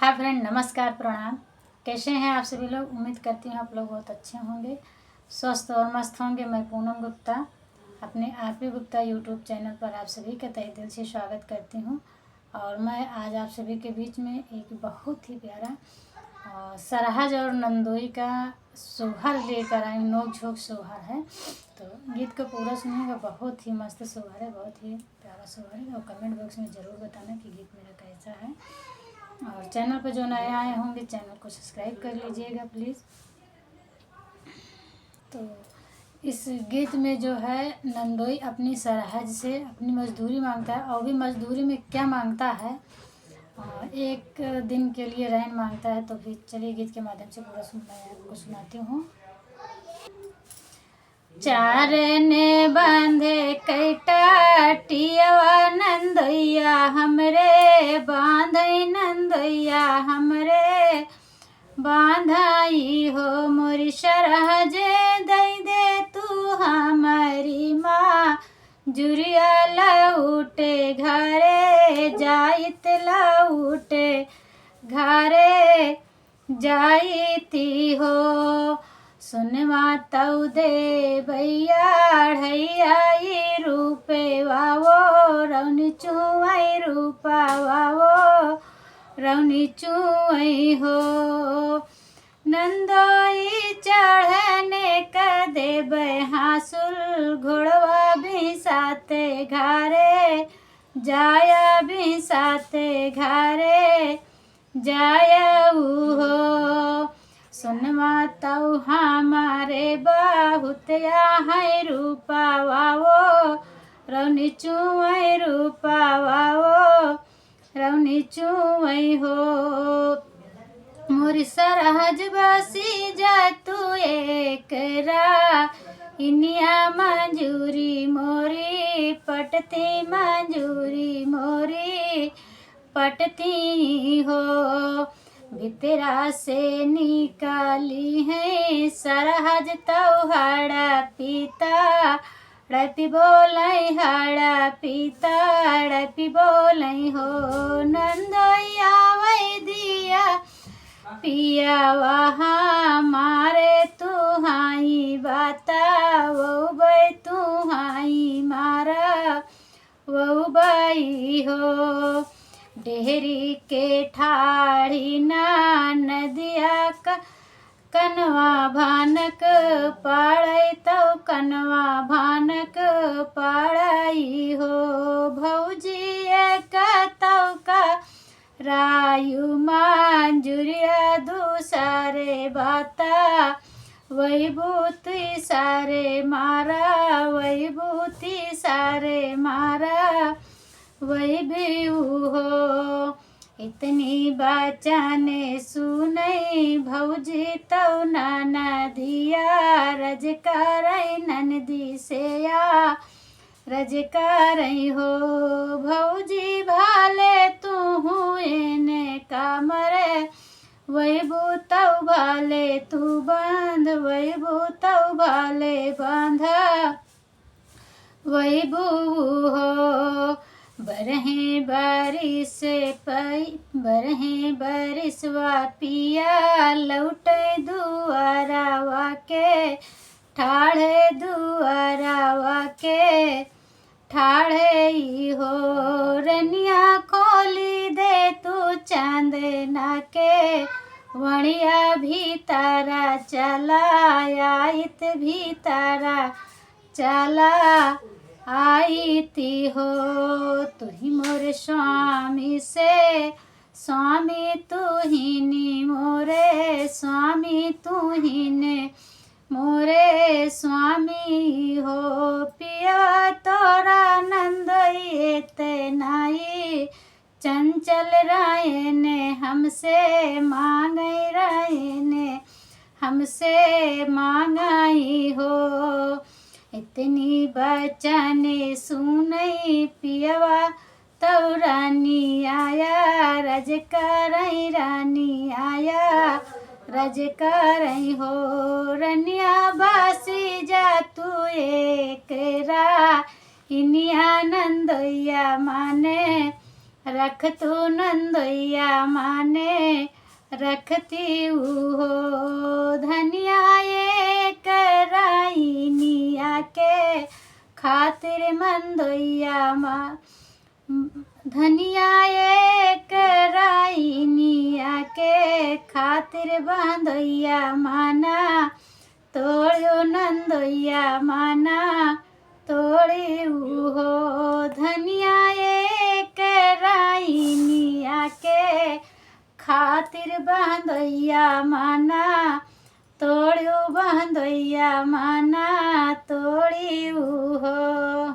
Hi friend, नमस्कार, प्रणाम। कैसे हैं आप सभी लोग? उम्मीद करती हूँ आप लोग बहुत अच्छे होंगे, स्वस्थ और मस्त होंगे। मैं पूनम गुप्ता अपने आरपी गुप्ता यूट्यूब चैनल पर आप सभी का तहे दिल से स्वागत करती हूँ। और मैं आज आप सभी के बीच में एक बहुत ही प्यारा सरहज और नंदोई का सोहर लेकर आई। नोक झोंक सोहर है, तो गीत को पूरा सुनिएगा। बहुत ही मस्त सोहर है, बहुत ही प्यारा सोहर है। और कमेंट बॉक्स में ज़रूर बताना कि गीत मेरा कैसा है। और चैनल पर जो नए आए होंगे चैनल को सब्सक्राइब कर लीजिएगा प्लीज़। तो इस गीत में जो है नंदोई अपनी सरहद से अपनी मजदूरी मांगता है। और भी मजदूरी में क्या मांगता है, एक दिन के लिए रहन मांगता है। तो फिर चलिए गीत के माध्यम से पूरा मैं आपको सुनाती हूँ। चार ने बांधे कैटाटिया नंदोइया हमरे, बांधे नंदोइया हमरे, बांधाई हो मोरी सरहज दई दे तू हमारी माँ। जुरिया लौटे घरे जाइत लौटे घरे जाइती हो। सुनवा तऊ दे भैया ढैया रूपे वावो, रौनी चुआई रूपा वावो, रौनी चुआई हो। नंदोई चढ़ने का देव हासुल, घोड़वा भी साथे घारे जाया भी साथे घारे जाया हो। सुनवा तऊ हमारे बहुतिया है रूपा वावो, रौनी चुआई रूपा वावो, रौनी चुआई हो। मोरी सरहज बसी जा तू एकरा, इनिया मंजूरी मोरी पटती मंजूरी मोरी पटती हो। भितरा से निकाली है सरहज तऊ हड़ा पीता, रपी बोलाई हड़ा पीता रपी बोलाई हो। नंदोइया वै दिया पिया वहाँ मारे तू हाई बाता, वो बई तू हाई मारा वो बई हो। डेहरी के ठाड़ी ना नदिया का कनवा भानक पाड़ई तो कनवा भानक पाड़ई हो। भौजी का तौ का रायु मंजूरिया दूसरे बाता, वही बूती सारे मारा वही बूती सारे मारा वही भी हो। इतनी बचाने सुनई भौजी तौ नाना दिया, रजकारई ननदी से या रजकारई हो। भौजी भाले तू हुए ने कामरे, वही बूतौ भाले तू बांध, वही बूतौ भाले बांधा वही बू हो। बरहे बारिश बरहे बारिशवा पिया, लौटे दुआरावा के ठाढ़े दुआरावा के ठाढ़े हो। रनिया खोली दे तू चांद ना के, वणिया भी तारा चला आइत भी तारा चला आईती हो। तू ही मोरे स्वामी से स्वामी तू ही नी मोरे स्वामी तू ही ने मोरे स्वामी हो। पिया तोरा नंदोई ते नाई, चंचल राय ने हमसे मांगई राय ने हमसे मांगाई हो। इतनी बचाने सुनई पियवा तौ रानी आया, रजकारई रानी आया रजकारई हो। रनिया बासी जा तू एकरा, इनिया नंदोइया माने रख तू नंदोइया माने रखती हो धनिया एक राइनिया के खातिर मंदोइया माँ धनिया एक राइनिया के खातिर बांधोइया माना तोड़ो नंदोइया माना तोड़ी हो धनिया एक राइनिया के खातिर बांधोइया माना तोड़ो बांधोइया माना तोड़ी हो।